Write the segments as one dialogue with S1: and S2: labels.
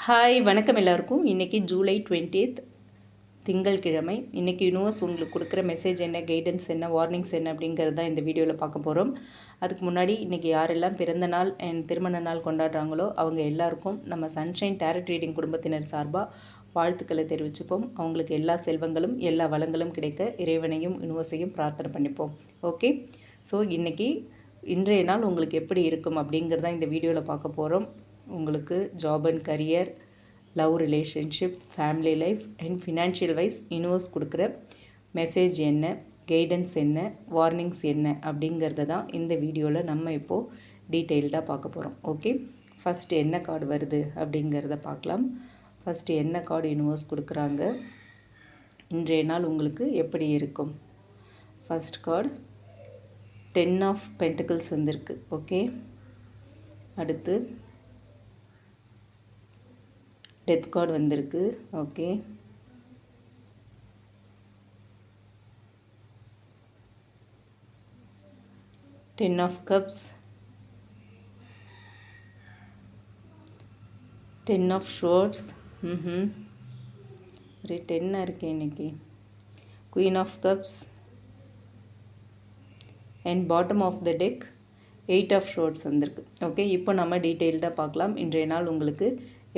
S1: Hi வணக்கம் எல்லாருக்கும். இன்றைக்கி ஜூலை 20th திங்கட்கிழமை. இன்றைக்கி யூனிவர்ஸ் உங்களுக்கு கொடுக்குற மெசேஜ் என்ன, கைடன்ஸ் என்ன, வார்னிங்ஸ் என்ன அப்படிங்கிறது தான் இந்த வீடியோவில் பார்க்க போகிறோம். அதுக்கு முன்னாடி இன்றைக்கி யாரெல்லாம் பிறந்த நாள் அண்ட் திருமண நாள் கொண்டாடுறாங்களோ அவங்க எல்லாருக்கும் நம்ம சன்ஷைன் டேரட் ரீடிங் குடும்பத்தினர் சார்பாக வாழ்த்துக்களை தெரிவிச்சுப்போம். அவங்களுக்கு எல்லா செல்வங்களும் எல்லா வளங்களும் கிடைக்க இறைவனையும் யூனிவர்ஸையும் பிரார்த்தனை பண்ணிப்போம். ஓகே, ஸோ இன்றைய நாள் உங்களுக்கு எப்படி இருக்கும் அப்படிங்கிறதான் இந்த வீடியோவில் பார்க்க போகிறோம். உங்களுக்கு job and career, love relationship, family life and financial wise universe கொடுக்குற மெசேஜ் என்ன, கைடன்ஸ் என்ன, வார்னிங்ஸ் என்ன அப்படிங்கிறத தான் இந்த வீடியோவில் நம்ம இப்போது டீட்டெயில்டாக பார்க்க போகிறோம். ஓகே, ஃபஸ்ட்டு என்ன கார்டு வருது அப்படிங்கிறத பார்க்கலாம். ஃபஸ்ட்டு என்ன கார்டு யூனிவர்ஸ் கொடுக்குறாங்க, இன்றைய நாள் உங்களுக்கு எப்படி இருக்கும். ஃபஸ்ட் கார்டு 10 ஆஃப் பென்டிகிள்ஸ் வந்திருக்கு. ஓகே, அடுத்து டெத் கார்டு வந்திருக்கு. Okay, ten of cups, ten of swords, ஒரே 10 இருக்கு இன்னைக்கு. Queen of cups and bottom of the deck 8 of swords வந்திருக்கு. ஓகே, இப்போ நம்ம டீட்டெயில்டாக பார்க்கலாம். இன்றைய நாள் உங்களுக்கு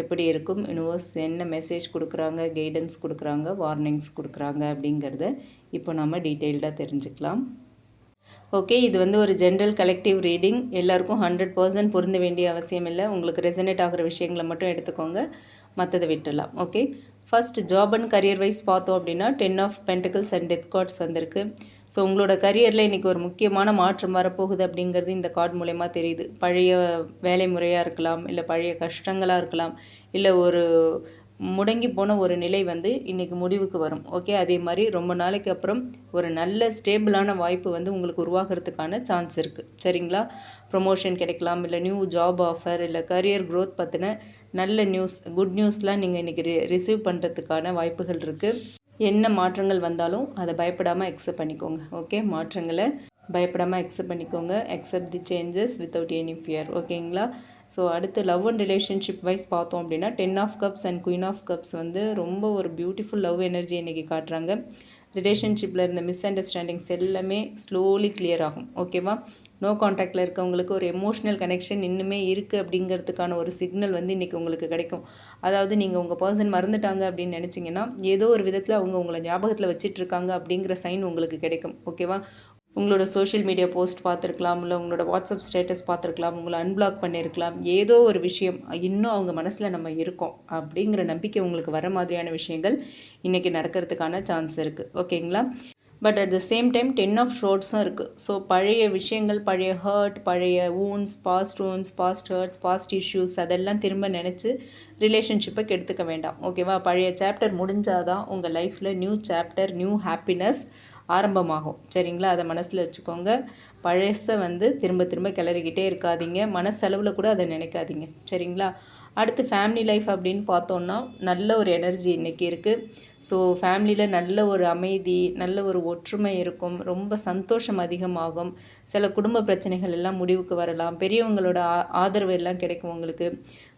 S1: எப்படி இருக்கும், யூனிவர்ஸ் என்ன மெசேஜ் கொடுக்குறாங்க, கைடன்ஸ் கொடுக்குறாங்க, வார்னிங்ஸ் கொடுக்குறாங்க அப்படிங்கிறத இப்போ நம்ம டீட்டெயில்டாக தெரிஞ்சுக்கலாம். ஓகே, இது ஒரு ஜென்ரல் கலெக்டிவ் ரீடிங். எல்லாருக்கும் 100% பொருந்த வேண்டிய அவசியம் இல்லை. உங்களுக்கு ரெசனேட் ஆகிற விஷயங்களை மட்டும் எடுத்துக்கோங்க, மற்றதை விட்டுடலாம். Okay, first job and career wise பார்த்தோம் அப்படின்னா 10 of pentacles and death cards வந்திருக்கு. ஸோ உங்களோட கரியரில் இன்றைக்கி ஒரு முக்கியமான மாற்றம் வரப்போகுது அப்படிங்கிறது இந்த கார்டு மூலயமா தெரியுது. பழைய வேலை முறையாக இருக்கலாம், இல்லை பழைய கஷ்டங்களாக இருக்கலாம், இல்லை ஒரு முடங்கி போன ஒரு நிலை இன்றைக்கி முடிவுக்கு வரும். ஓகே, அதே மாதிரி ரொம்ப நாளைக்கு அப்புறம் ஒரு நல்ல ஸ்டேபிளான வாய்ப்பு உங்களுக்கு உருவாகிறதுக்கான சான்ஸ் இருக்குது. சரிங்களா, ப்ரொமோஷன் கிடைக்கலாம், இல்லை நியூ ஜாப் ஆஃபர், இல்லை கரியர் க்ரோத் பற்றின நல்ல நியூஸ், குட் நியூஸ்லாம் நீங்கள் இன்றைக்கி ரிசீவ் பண்ணுறதுக்கான வாய்ப்புகள் இருக்குது. என்ன மாற்றங்கள் வந்தாலும் அதை பயப்படாமல் அக்செப்ட் பண்ணிக்கோங்க. ஓகே, மாற்றங்களை பயப்படாமல் அக்செப்ட் பண்ணிக்கோங்க. Accept the changes without any fear. ஓகேங்களா, ஸோ அடுத்து லவ் அண்ட் ரிலேஷன்ஷிப் வைஸ் பார்த்தோம் அப்படின்னா 10 of cups and queen of cups ரொம்ப ஒரு பியூட்டிஃபுல் லவ் எனர்ஜி இன்றைக்கி காட்டுறாங்க. ரிலேஷன்ஷிப்பில் இருந்த மிஸ் அண்டர்ஸ்டாண்டிங்ஸ் எல்லாமே ஸ்லோலி கிளியர் ஆகும். ஓகேவா, நோ கான்டாக்டில் இருக்கவங்களுக்கு ஒரு எமோஷ்னல் கனெக்ஷன் இன்னுமே இருக்குது அப்படிங்கிறதுக்கான ஒரு சிக்னல் இன்றைக்கி உங்களுக்கு கிடைக்கும். அதாவது நீங்கள் உங்கள் பர்சன் மறந்துட்டாங்க அப்படின்னு நினச்சிங்கன்னா ஏதோ ஒரு விதத்தில் அவங்க உங்களை ஞாபகத்தில் வச்சிட்ருக்காங்க அப்படிங்கிற சைன் உங்களுக்கு கிடைக்கும். ஓகேவா, உங்களோட சோஷியல் மீடியா போஸ்ட் பார்த்துருக்கலாம், இல்லை உங்களோட வாட்ஸ்அப் ஸ்டேட்டஸ் பார்த்துருக்கலாம், உங்களை அன்பிளாக் பண்ணியிருக்கலாம். ஏதோ ஒரு விஷயம் இன்னும் அவங்க மனசில் நம்ம இருக்கோம் அப்படிங்கிற நம்பிக்கை உங்களுக்கு வர மாதிரியான விஷயங்கள் இன்றைக்கி நடக்கிறதுக்கான சான்ஸ் இருக்குது. ஓகேங்களா, but at the same time 10 of ஷோர்ட்ஸும் இருக்குது. ஸோ பழைய விஷயங்கள், பழைய ஹர்ட், பழைய wounds, past hurts, past issues அதெல்லாம் திரும்ப நினச்சி ரிலேஷன்ஷிப்பை கெடுத்துக்க வேண்டாம். ஓகேவா, பழைய சாப்டர் முடிஞ்சாதான் உங்கள் லைஃப்பில் நியூ சாப்டர், நியூ ஹாப்பினஸ் ஆரம்பமாகும். சரிங்களா, அதை மனசில் வச்சுக்கோங்க. பழசை திரும்ப திரும்ப கிளறிக்கிட்டே இருக்காதீங்க, மனசளவில் கூட அதை நினைக்காதீங்க. சரிங்களா, அடுத்து ஃபேமிலி லைஃப் அப்படின்னு பார்த்தோன்னா நல்ல ஒரு எனர்ஜி இன்றைக்கி இருக்குது. ஸோ ஃபேமிலியில் நல்ல ஒரு அமைதி, நல்ல ஒரு ஒற்றுமை இருக்கும், ரொம்ப சந்தோஷம் அதிகமாகும். சில குடும்ப பிரச்சனைகள் எல்லாம் முடிவுக்கு வரலாம், பெரியவங்களோட ஆதரவு எல்லாம் கிடைக்கும் உங்களுக்கு.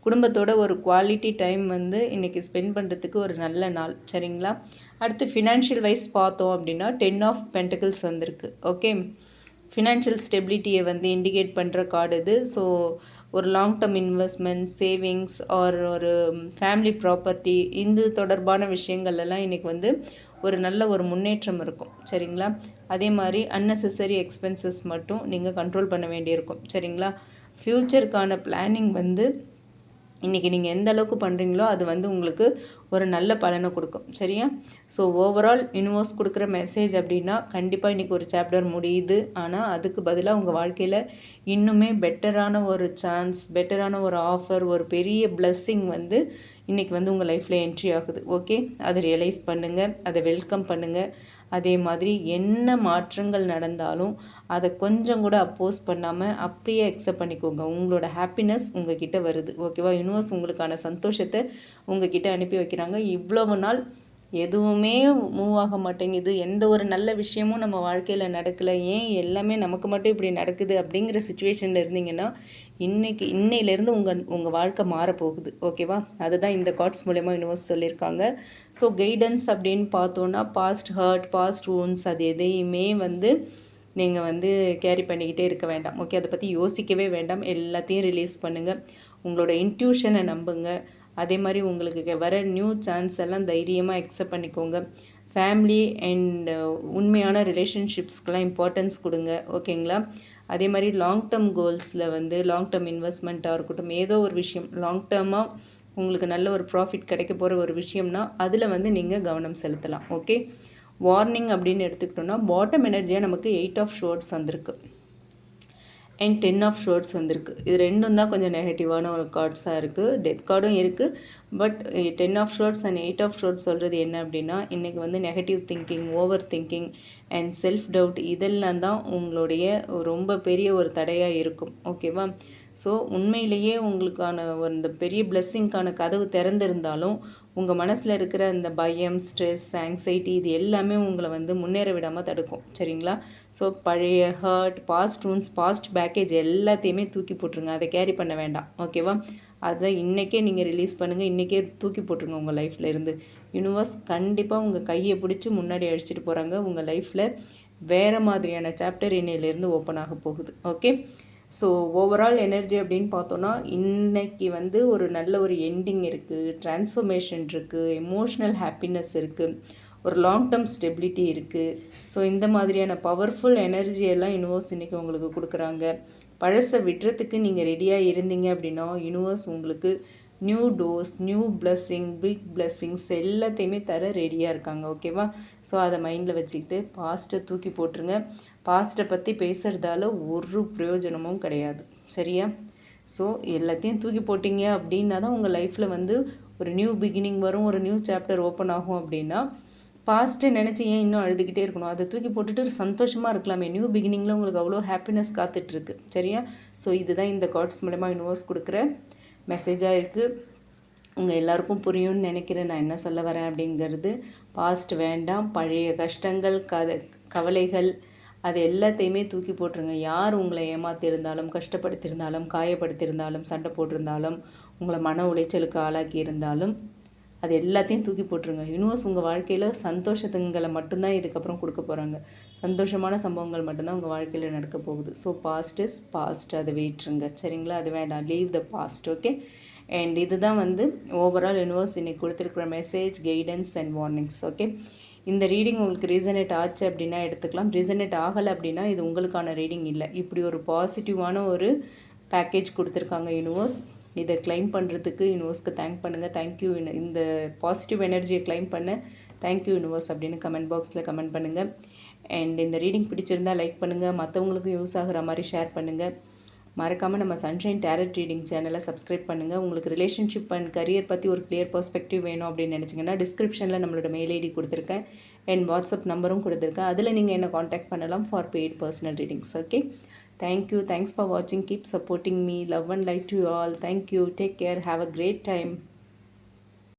S1: குடும்பத்தோட ஒரு குவாலிட்டி டைம் இன்றைக்கி ஸ்பெண்ட் பண்ணுறதுக்கு ஒரு நல்ல நாள். சரிங்களா, அடுத்து ஃபினான்ஷியல் வைஸ் பார்த்தோம் அப்படின்னா 10 ஆஃப் பென்டிகிள்ஸ் வந்திருக்கு. ஓகே, ஃபினான்ஷியல் ஸ்டெபிலிட்டியை இண்டிகேட் பண்ணுற கார்டு இது. ஸோ ஒரு long term investment, savings or ஒரு ஃபேமிலி ப்ராப்பர்ட்டி இந்த தொடர்பான விஷயங்கள்லாம் இன்றைக்கி ஒரு நல்ல ஒரு முன்னேற்றம் இருக்கும். சரிங்களா, அதே மாதிரி அன்னெசரி எக்ஸ்பென்சஸ் மட்டும் நீங்கள் கண்ட்ரோல் பண்ண வேண்டியிருக்கும். சரிங்களா, ஃப்யூச்சருக்கான பிளானிங் இன்றைக்கி நீங்கள் எந்த அளவுக்கு பண்ணுறீங்களோ அது உங்களுக்கு ஒரு நல்ல பலனை கொடுக்கும். சரியா, ஸோ ஓவரால் யூனிவர்ஸ் கொடுக்குற மெசேஜ் அப்படின்னா கண்டிப்பாக இன்றைக்கி ஒரு சாப்டர் முடியுது. ஆனால் அதுக்கு பதிலாக உங்கள் வாழ்க்கையில் இன்னுமே பெட்டரான ஒரு சான்ஸ், பெட்டரான ஒரு ஆஃபர், ஒரு பெரிய பிளஸ்ஸிங் இன்றைக்கி உங்கள் லைஃப்பில் என்ட்ரி ஆகுது. ஓகே, அதை ரியலைஸ் பண்ணுங்கள், அதை வெல்கம் பண்ணுங்கள். அதே மாதிரி என்ன மாற்றங்கள் நடந்தாலும் அதை கொஞ்சம் கூட அப்போஸ் பண்ணாமல் அப்படியே அக்செப்ட் பண்ணிக்கோங்க. உங்களோட ஹாப்பினஸ் உங்கள் கிட்டே வருது. ஓகேவா, யூனிவர்ஸ் உங்களுக்கான சந்தோஷத்தை உங்கள் கிட்டே அனுப்பி வைக்கிறாங்க. இவ்வளவு நாள் எதுவுமே மூவ் ஆக மாட்டேங்குது, எந்த ஒரு நல்ல விஷயமும் நம்ம வாழ்க்கையில் நடக்கலை, ஏன் எல்லாமே நமக்கு மட்டும் இப்படி நடக்குது அப்படிங்கிற சுச்சுவேஷனில் இருந்தீங்கன்னா இன்னையிலேருந்து உங்கள் வாழ்க்கை மாறப்போகுது. ஓகேவா? அதுதான் இந்த கார்ட்ஸ் மூலயமா யூனிவர்ஸ் சொல்லியிருக்காங்க. ஸோ கைடன்ஸ் அப்படின்னு பார்த்தோன்னா பாஸ்ட் ஹர்ட், பாஸ்ட் wounds அது எதையுமே நீங்கள் கேரி பண்ணிக்கிட்டே இருக்க வேண்டாம். ஓகே, அதை பற்றி யோசிக்கவே வேண்டாம். எல்லாத்தையும் ரிலீஸ் பண்ணுங்கள். உங்களோட இன்ட்யூஷனை நம்புங்க. அதே மாதிரி உங்களுக்கு வர நியூ சான்ஸ் எல்லாம் தைரியமாக அக்செப்ட் பண்ணிக்கோங்க. ஃபேமிலி அண்ட் உண்மையான ரிலேஷன்ஷிப்ஸ்க்கெலாம் இம்பார்ட்டன்ஸ் கொடுங்க. ஓகேங்களா? அதே மாதிரி லாங் டேர்ம் கோல்ஸில் லாங் டேர்ம் இன்வெஸ்ட்மெண்ட்டாக இருக்கட்டும், ஏதோ ஒரு விஷயம் லாங் டேர்மாக உங்களுக்கு நல்ல ஒரு ப்ராஃபிட் கிடைக்க போகிற ஒரு விஷயம்னா அதில் நீங்கள் கவனம் செலுத்தலாம். ஓகே, வார்னிங் அப்படின்னு எடுத்துக்கிட்டோன்னா பாட்டம் எனர்ஜியாக நமக்கு 8 ஆஃப் ஷோர்ட்ஸ் வந்திருக்கு அண்ட் 10 ஆஃப் ஷோர்ட்ஸ் வந்திருக்கு. இது ரெண்டும் தான் கொஞ்சம் நெகட்டிவான ஒரு கார்ட்ஸாக இருக்குது. டெத் கார்டும் இருக்குது. But 10 of swords and 8 of swords சொல்கிறது என்ன அப்படின்னா, இன்றைக்கி negative thinking, over thinking and self doubt இதெல்லாம் தான் உங்களுடைய ரொம்ப பெரிய ஒரு தடையாக இருக்கும். ஓகேவா? ஸோ உண்மையிலேயே உங்களுக்கான இந்த பெரிய பிளெஸ்ஸிங்க்கான கதவு திறந்திருந்தாலும் உங்கள் மனசில் இருக்கிற இந்த பயம், ஸ்ட்ரெஸ், ஆங்ஸைட்டி இது எல்லாமே உங்களை முன்னேற விடாமல் தடுக்கும். சரிங்களா? ஸோ பழைய hurt, past wounds, past baggage எல்லாத்தையுமே தூக்கி போட்டுருங்க. அதை கேரி பண்ண வேண்டாம். ஓகேவா? அதை இன்றைக்கே நீங்கள் ரிலீஸ் பண்ணுங்கள். இன்றைக்கே தூக்கி போட்டுருங்க உங்கள் லைஃப்பில் இருந்து. யூனிவர்ஸ் கண்டிப்பாக உங்கள் கையை பிடிச்சி முன்னாடி அழைச்சிட்டு போகிறாங்க. உங்கள் லைஃப்பில் வேறு மாதிரியான சாப்டர் இன்னையிலேருந்து ஓப்பன் ஆக போகுது. ஓகே, ஸோ ஓவரால் எனர்ஜி அப்படின்னு பார்த்தோன்னா இன்றைக்கி ஒரு நல்ல ஒரு எண்டிங் இருக்குது, ட்ரான்ஸ்ஃபர்மேஷன் இருக்குது, எமோஷ்னல் ஹாப்பினஸ் இருக்குது, ஒரு லாங் டேர்ம் ஸ்டெபிலிட்டி இருக்குது. ஸோ இந்த மாதிரியான பவர்ஃபுல் எனர்ஜியெல்லாம் யூனிவர்ஸ் இன்றைக்கி உங்களுக்கு கொடுக்குறாங்க. பழசை விடுறதுக்கு நீங்கள் ரெடியாக இருந்தீங்க அப்படின்னா யூனிவர்ஸ் உங்களுக்கு new doors, new blessing, big blessings எல்லாத்தையுமே தர ரெடியாக இருக்காங்க. ஓகேவா? ஸோ அதை மைண்டில் வச்சுக்கிட்டு பாஸ்ட்டை தூக்கி போட்டுருங்க. பாஸ்ட்டை பற்றி பேசுகிறதால ஒரு பிரயோஜனமும் கிடையாது. சரியா? ஸோ எல்லாத்தையும் தூக்கி போட்டிங்க அப்படின்னா தான் உங்கள் லைஃப்பில் ஒரு நியூ பிகினிங் வரும், ஒரு நியூ சாப்டர் ஓப்பன் ஆகும். அப்படின்னா பாஸ்ட்டை நினச்சி ஏன் இன்னும் அழுதுகிட்டே இருக்கணும்? அதை தூக்கி போட்டுட்டு சந்தோஷமாக இருக்கலாமே. நியூ பிகினிங்கில் உங்களுக்கு அவ்வளோ ஹாப்பினஸ் காத்துட்ருக்கு. சரியா? ஸோ இதுதான் இந்த கார்ட்ஸ் மூலமாக யூனிவர்ஸ் கொடுக்குற மெசேஜாக இருக்குது. உங்கள் எல்லாருக்கும் புரியும்னு நினைக்கிறேன் நான் என்ன சொல்ல வரேன் அப்படிங்கிறது. பாஸ்ட் வேண்டாம், பழைய கஷ்டங்கள், கவலைகள் அது எல்லாத்தையுமே தூக்கி போட்டுருங்க. யார் உங்களை ஏமாற்றிருந்தாலும், கஷ்டப்படுத்தியிருந்தாலும், காயப்படுத்தியிருந்தாலும், சண்டை போட்டிருந்தாலும், உங்களை மன உளைச்சலுக்கு ஆளாக்கி இருந்தாலும் அது எல்லாத்தையும் தூக்கி போட்டுருங்க. யூனிவர்ஸ் உங்கள் வாழ்க்கையில் சந்தோஷத்துங்களை மட்டும்தான் இதுக்கப்புறம் கொடுக்க போகிறாங்க. சந்தோஷமான சம்பவங்கள் மட்டும்தான் உங்கள் வாழ்க்கையில் நடக்க போகுது. ஸோ பாஸ்ட் இஸ் பாஸ்ட், அதை விட்டுருங்க. சரிங்களா? அது வேண்டாம், leave the past. Okay, and இதுதான் ஓவரால் யூனிவர்ஸ் இன்றைக்கி கொடுத்துருக்குற message, guidance and warnings. Okay, இந்த ரீடிங் உங்களுக்கு ரீசனேட் ஆச்சு அப்படின்னா எடுத்துக்கலாம். ரீசனேட் ஆகலை அப்படின்னா இது உங்களுக்கான ரீடிங் இல்லை. இப்படி ஒரு பாசிட்டிவான ஒரு பேக்கேஜ் கொடுத்துருக்காங்க யூனிவர்ஸ். இதை கிளைம் பண்ணுறதுக்கு யூனிவர்ஸ்க்கு தேங்க் பண்ணுங்கள். தேங்க்யூ. இந்த பாசிட்டிவ் எனர்ஜியை கிளைம் பண்ண தேங்க்யூ யூனிவர்ஸ் அப்படின்னு கமெண்ட் பாக்ஸில் கமெண்ட் பண்ணுங்கள். அண்ட் இந்த ரீடிங் பிடிச்சிருந்தால் லைக் பண்ணுங்கள், மற்றவங்களுக்கும் யூஸ் ஆகிற மாதிரி ஷேர் பண்ணுங்கள். மறக்காமல் நம்ம சன்ஷைன் டேரட் ரீடிங் சேனலை சப்ஸ்கிரைப் பண்ணுங்கள். உங்களுக்கு ரிலேஷன்ஷிப் அண்ட் கரியர் பற்றி ஒரு கிளியர் பர்ஸ்பெக்டிவ் வேணும் அப்படின்னு நினச்சிங்கன்னா டிஸ்கிரிப்ஷனில் நம்மளோட மெயில் ஐடி கொடுத்துருக்கேன் அண்ட் வாட்ஸ்அப் நம்பரும் கொடுத்துருக்கேன். அதில் நீங்கள் என்ன காண்டாக்ட் பண்ணலாம் for paid personal readings. Okay, thank you. Thanks for watching. Keep supporting me. Love and light to you all. Thank you. Take care. Have a great time.